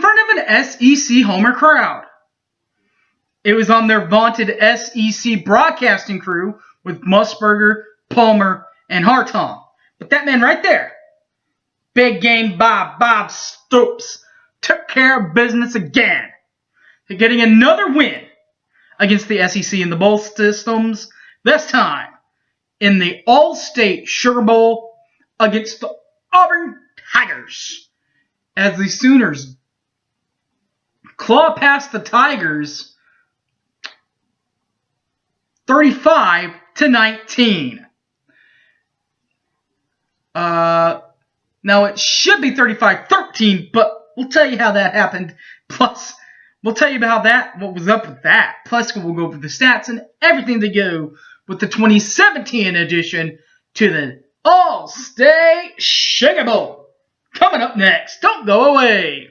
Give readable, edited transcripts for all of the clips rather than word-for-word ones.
front of an SEC Homer crowd. It was on their vaunted SEC broadcasting crew with Musburger, Palmer, and Hartung. But that man right there, Big Game Bob Stoops, took care of business again, getting another win against the SEC in the bowl systems, this time in the All-State Sugar Bowl against the Auburn Tigers, as the Sooners claw past the Tigers 35-19. Now it should be 35-13, but we'll tell you how that happened. Plus, we'll tell you about what was up with that. Plus, we'll go over the stats and everything to go with the 2017 edition to the All-State Sugar Bowl. Coming up next, don't go away.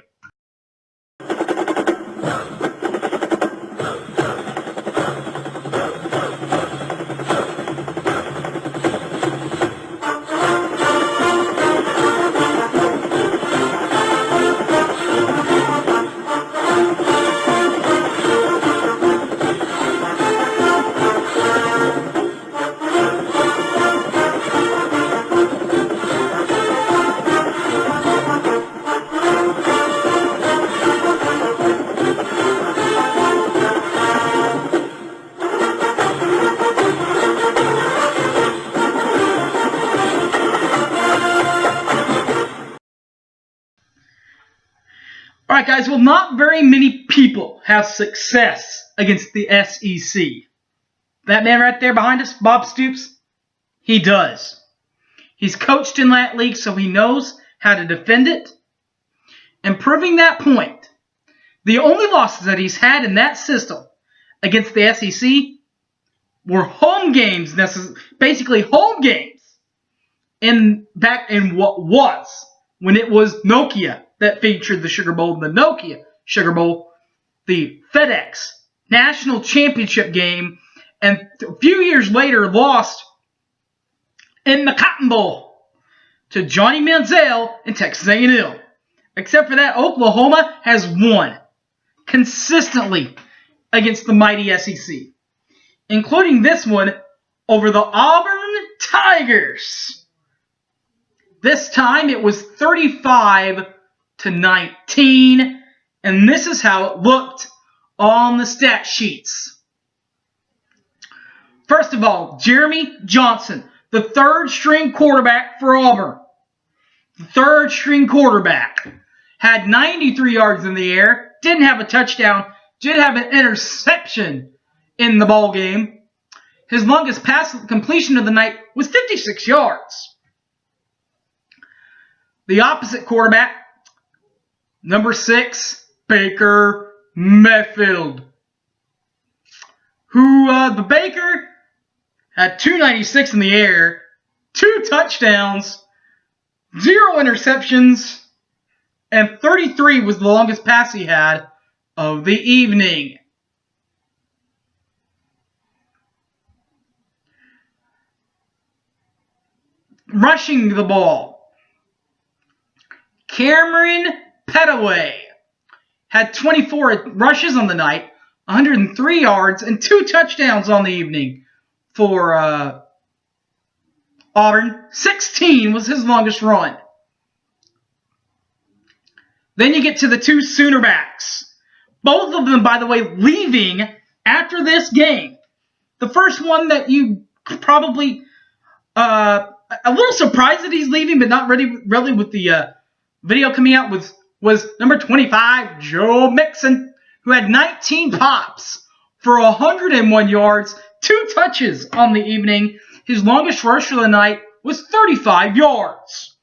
Alright guys, well not very many people have success against the SEC. That man right there behind us, Bob Stoops, he does. He's coached in that league so he knows how to defend it. And proving that point, the only losses that he's had in that system against the SEC were home games, basically home games, back in what was, when it was Nokia that featured the Sugar Bowl, the Nokia Sugar Bowl, the FedEx National Championship game, and a few years later lost in the Cotton Bowl to Johnny Manziel and Texas A&M. Except for that, Oklahoma has won consistently against the mighty SEC, including this one over the Auburn Tigers. This time it was 35-19, and this is how it looked on the stat sheets. First of all, Jeremy Johnson, the third-string quarterback for Auburn. The third-string quarterback had 93 yards in the air, didn't have a touchdown, did have an interception in the ball game. His longest pass completion of the night was 56 yards. The opposite quarterback, number 6, Baker Mayfield, the Baker had 296 in the air, 2 touchdowns, 0 interceptions, and 33 was the longest pass he had of the evening. Rushing the ball, Cameron Petaway had 24 rushes on the night, 103 yards, and 2 touchdowns on the evening for Auburn. 16 was his longest run. Then you get to the 2 Sooner backs. Both of them, by the way, leaving after this game. The first one that you probably a little surprised that he's leaving, but not really with the video coming out was number 25, Joe Mixon, who had 19 pops for 101 yards, 2 touches on the evening. His longest rush of the night was 35 yards.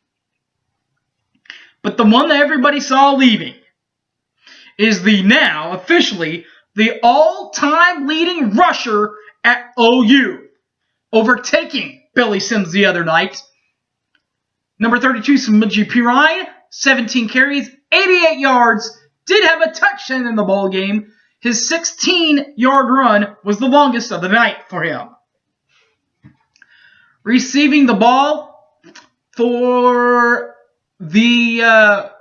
But the one that everybody saw leaving is the now, officially, the all-time leading rusher at OU, overtaking Billy Sims the other night. Number 32, Samaje Perine, 17 carries, 88 yards, did have a touchdown in the ball game. His 16-yard run was the longest of the night for him. Receiving the ball for the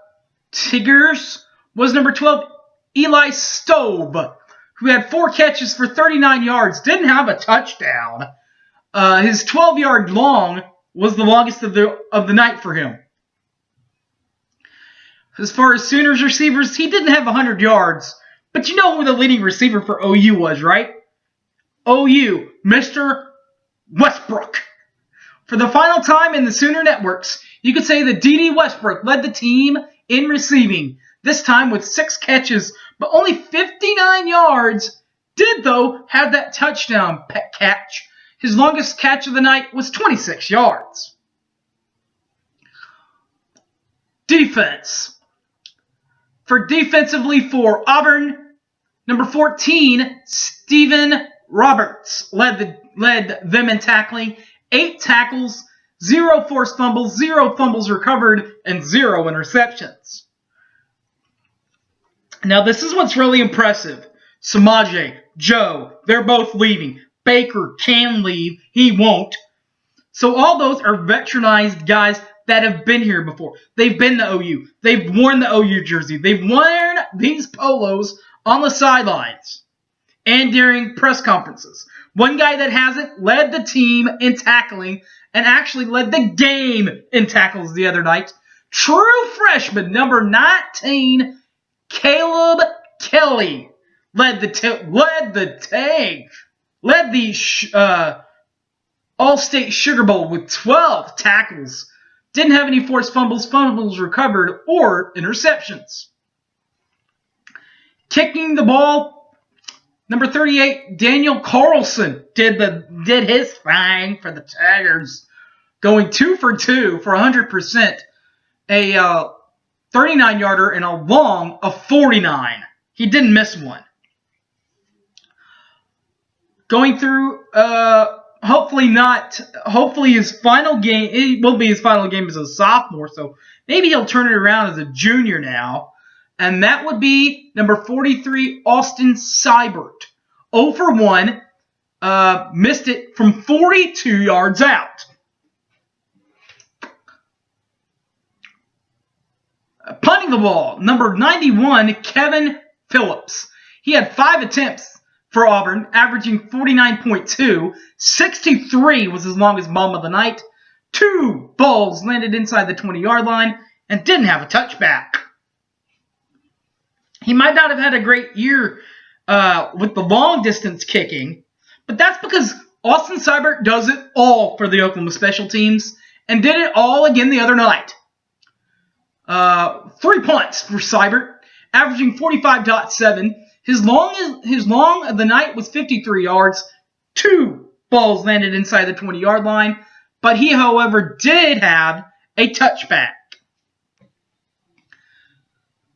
Tigers was number 12, Eli Stove, who had 4 catches for 39 yards, didn't have a touchdown. His 12-yard long was the longest of the night for him. As far as Sooners receivers, he didn't have 100 yards, but you know who the leading receiver for OU was, right? OU, Mr. Westbrook. For the final time in the Sooner networks, you could say that D.D. Westbrook led the team in receiving, this time with 6 catches, but only 59 yards. Did, though, have that touchdown catch. His longest catch of the night was 26 yards. Defense. Defensively for Auburn, number 14, Stephen Roberts led them in tackling. 8 tackles, 0 forced fumbles, 0 fumbles recovered, and 0 interceptions. Now, this is what's really impressive. Samaje, Joe, they're both leaving. Baker can leave. He won't. So all those are veteranized guys that have been here before. They've been to OU. They've worn the OU jersey. They've worn these polos on the sidelines and during press conferences. One guy that hasn't led the team in tackling and actually led the game in tackles the other night. True freshman, number 19, Caleb Kelly, led the All-State Sugar Bowl with 12 tackles. Didn't have any forced fumbles recovered, or interceptions. Kicking the ball, number 38, Daniel Carlson did his thing for the Tigers, going 2 for 2 for 100%, a 39-yarder and a long of 49. He didn't miss one. Going through, hopefully his final game, it will be his final game as a sophomore, so maybe he'll turn it around as a junior now. And that would be number 43, Austin Seibert. 0 for 1. Missed it from 42 yards out. Punting the ball, number 91, Kevin Phillips. He had 5 attempts for Auburn, averaging 49.2. 63 was his longest bomb of the night. 2 balls landed inside the 20-yard line and didn't have a touchback. He might not have had a great year with the long-distance kicking, but that's because Austin Seibert does it all for the Oklahoma special teams and did it all again the other night. 3 punts for Seibert, averaging 45.7. His long of the night was 53 yards. 2 balls landed inside the 20-yard line, but he, however, did have a touchback.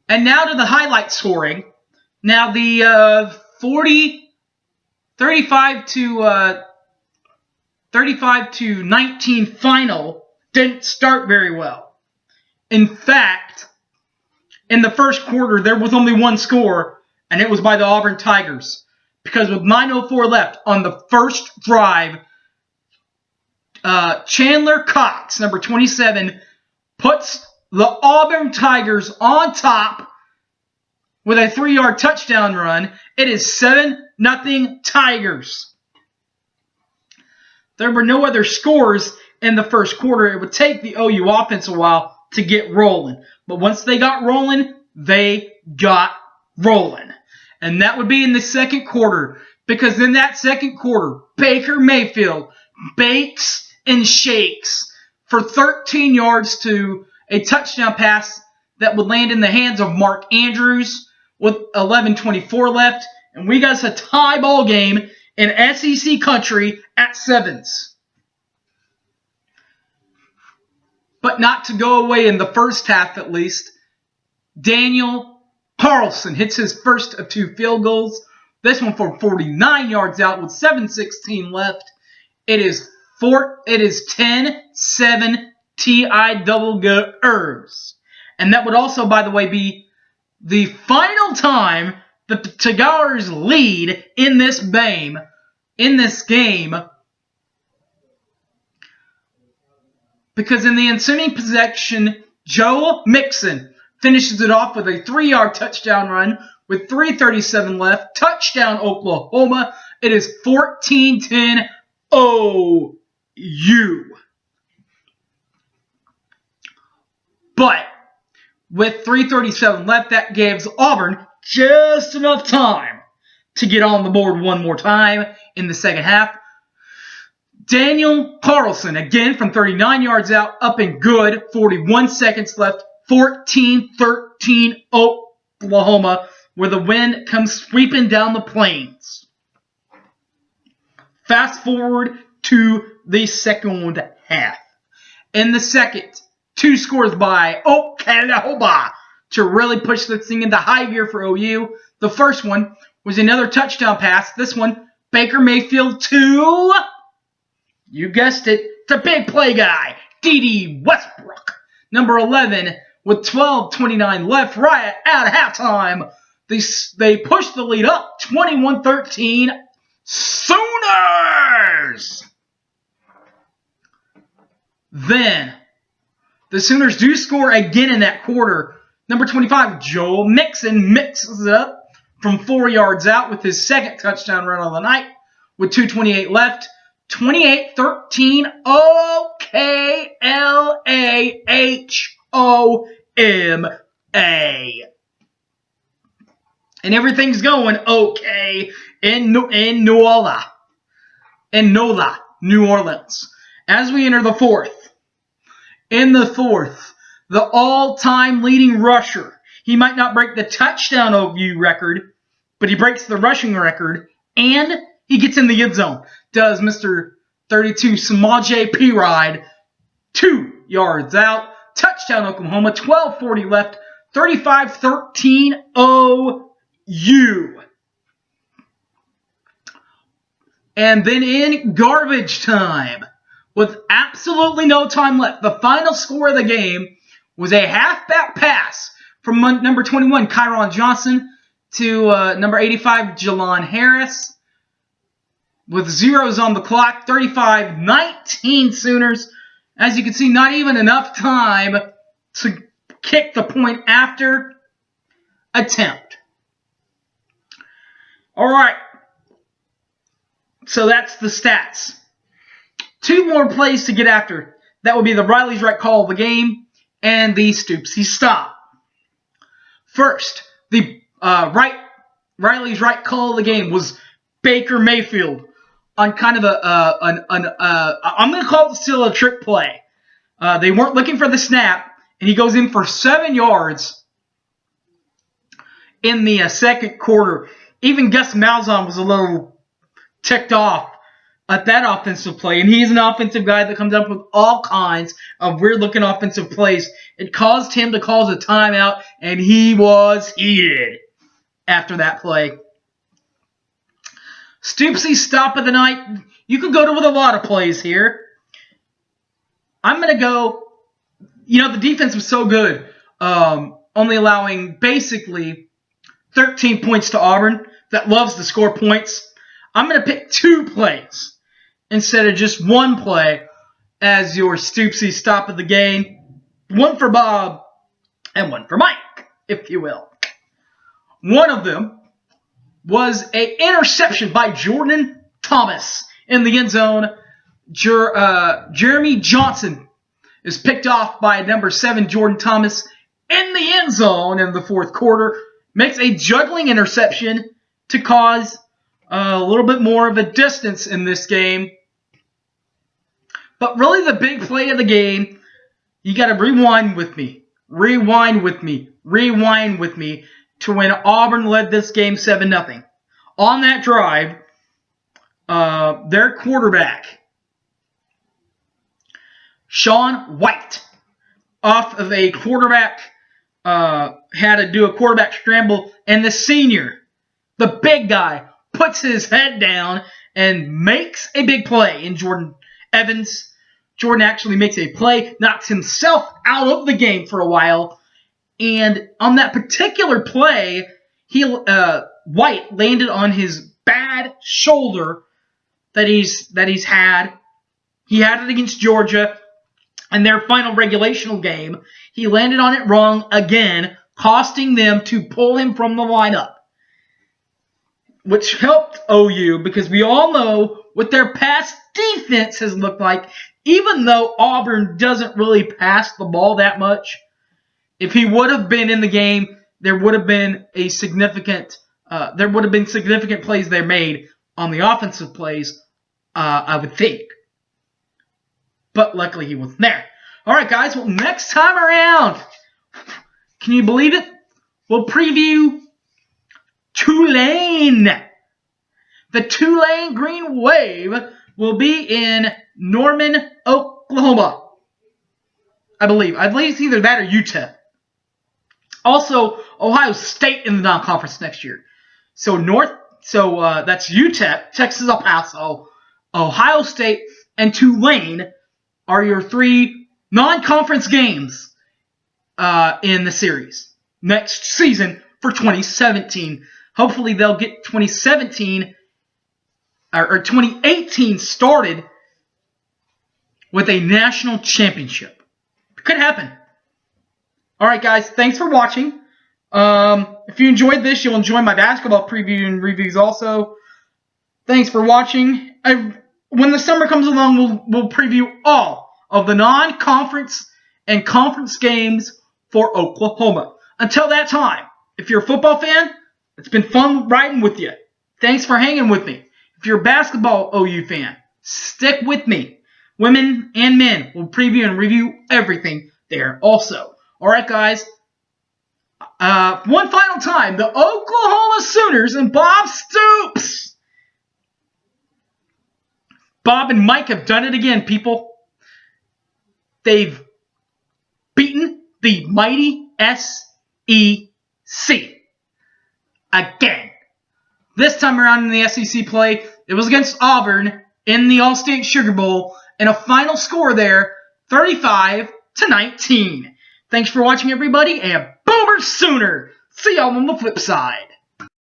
And now to the highlight scoring. Now the 35 to 19 final didn't start very well. In fact, in the first quarter, there was only one score, and it was by the Auburn Tigers. Because with 9:04 left on the first drive, Chandler Cox, number 27, puts the Auburn Tigers on top with a 3-yard touchdown run. It is 7-0 Tigers. There were no other scores in the first quarter. It would take the OU offense a while to get rolling. But once they got rolling, they got rolling. And that would be in the second quarter. Because in that second quarter, Baker Mayfield bakes and shakes for 13 yards to a touchdown pass that would land in the hands of Mark Andrews with 11:24 left. And we got a tie ball game in SEC country at 7s. But not to go away in the first half at least. Daniel Carlson hits his first of 2 field goals. This one from 49 yards out with 7:16 left. It is 10-7 Tigers. And that would also, by the way, be the final time that the Tigers lead in this game. Because in the ensuing possession, Joe Mixon finishes it off with a 3-yard touchdown run with 3:37 left. Touchdown, Oklahoma. It is 14-10 OU. But with 3:37 left, that gives Auburn just enough time to get on the board one more time in the second half. Daniel Carlson, again from 39 yards out, up and good. 41 seconds left. 14-13 Oklahoma, where the wind comes sweeping down the plains. Fast forward to the second half. In the second, 2 scores by Oklahoma to really push this thing into high gear for OU. The first one was another touchdown pass. This one, Baker Mayfield to, you guessed it, the big play guy, D.D. Westbrook. Number 11, with 12:29 left, right at halftime. They push the lead up, 21-13, Sooners! Then, the Sooners do score again in that quarter. Number 25, Joe Mixon mixes it up from 4 yards out with his second touchdown run of the night with 2:28 left. 28-13 OKLAHOMA. And everything's going okay in NOLA, New Orleans. As we enter the fourth, in the fourth, the all-time leading rusher. He might not break the touchdown OU record, but he breaks the rushing record, and he gets in the end zone. Does Mr. 32 Samaje Perine, 2 yards out. Touchdown Oklahoma, 12:40 left, 35-13 OU. And then in garbage time, with absolutely no time left, the final score of the game was a halfback pass from number 21, Kyron Johnson, to number 85, Jalon Harris. With zeros on the clock, 35-19 Sooners. As you can see, not even enough time to kick the point after attempt. All right. So that's the stats. 2 more plays to get after. That would be the Riley's right call of the game and the Stoopsy stop. First, the Riley's right call of the game was Baker Mayfield on kind of I'm going to call it still a trick play. They weren't looking for the snap, and he goes in for 7 yards in the second quarter. Even Gus Malzahn was a little ticked off at that offensive play, and he's an offensive guy that comes up with all kinds of weird-looking offensive plays. It caused him to call a timeout, and he was heated after that play. Stoopsy stop of the night. You can go with a lot of plays here. I'm going to go, the defense was so good, only allowing basically 13 points to Auburn that loves to score points. I'm going to pick 2 plays instead of just 1 play as your Stoopsy stop of the game. 1 for Bob and 1 for Mike, if you will. One of them was an interception by Jordan Thomas in the end zone. Jeremy Johnson is picked off by number 7 Jordan Thomas in the end zone in the fourth quarter. Makes a juggling interception to cause a little bit more of a distance in this game. But really the big play of the game, you got to rewind with me to when Auburn led this game 7-0. On that drive, their quarterback, Sean White, off of a quarterback, had to do a quarterback scramble, and the senior, the big guy, puts his head down and makes a big play in Jordan Evans. Jordan actually makes a play, knocks himself out of the game for a while, and on that particular play, White landed on his bad shoulder that he's had. He had it against Georgia. in their final regulational game, he landed on it wrong again, costing them to pull him from the lineup, which helped OU because we all know what their pass defense has looked like. Even though Auburn doesn't really pass the ball that much, if he would have been in the game, there would have been significant plays they made on the offensive plays, I would think. But luckily he wasn't there. All right, guys. Well, next time around, can you believe it? We'll preview Tulane. The Tulane Green Wave will be in Norman, Oklahoma. I believe it's either that or UTEP. Also, Ohio State in the non-conference next year. So that's UTEP, Texas El Paso, Ohio State, and Tulane are your 3 non-conference games in the series next season for 2017. Hopefully they'll get 2017 or 2018 started with a national championship. It could happen. All right, guys. Thanks for watching. If you enjoyed this, you'll enjoy my basketball preview and reviews also. Thanks for watching. When the summer comes along, we'll preview all of the non-conference and conference games for Oklahoma. Until that time, if you're a football fan, it's been fun riding with you. Thanks for hanging with me. If you're a basketball OU fan, stick with me. Women and men will preview and review everything there also. All right, guys. One final time, the Oklahoma Sooners and Bob Stoops. Bob and Mike have done it again, people. They've beaten the mighty SEC again. This time around in the SEC play, it was against Auburn in the All-State Sugar Bowl, and a final score there, 35-19. Thanks for watching, everybody, and Boomer Sooner! See y'all on the flip side.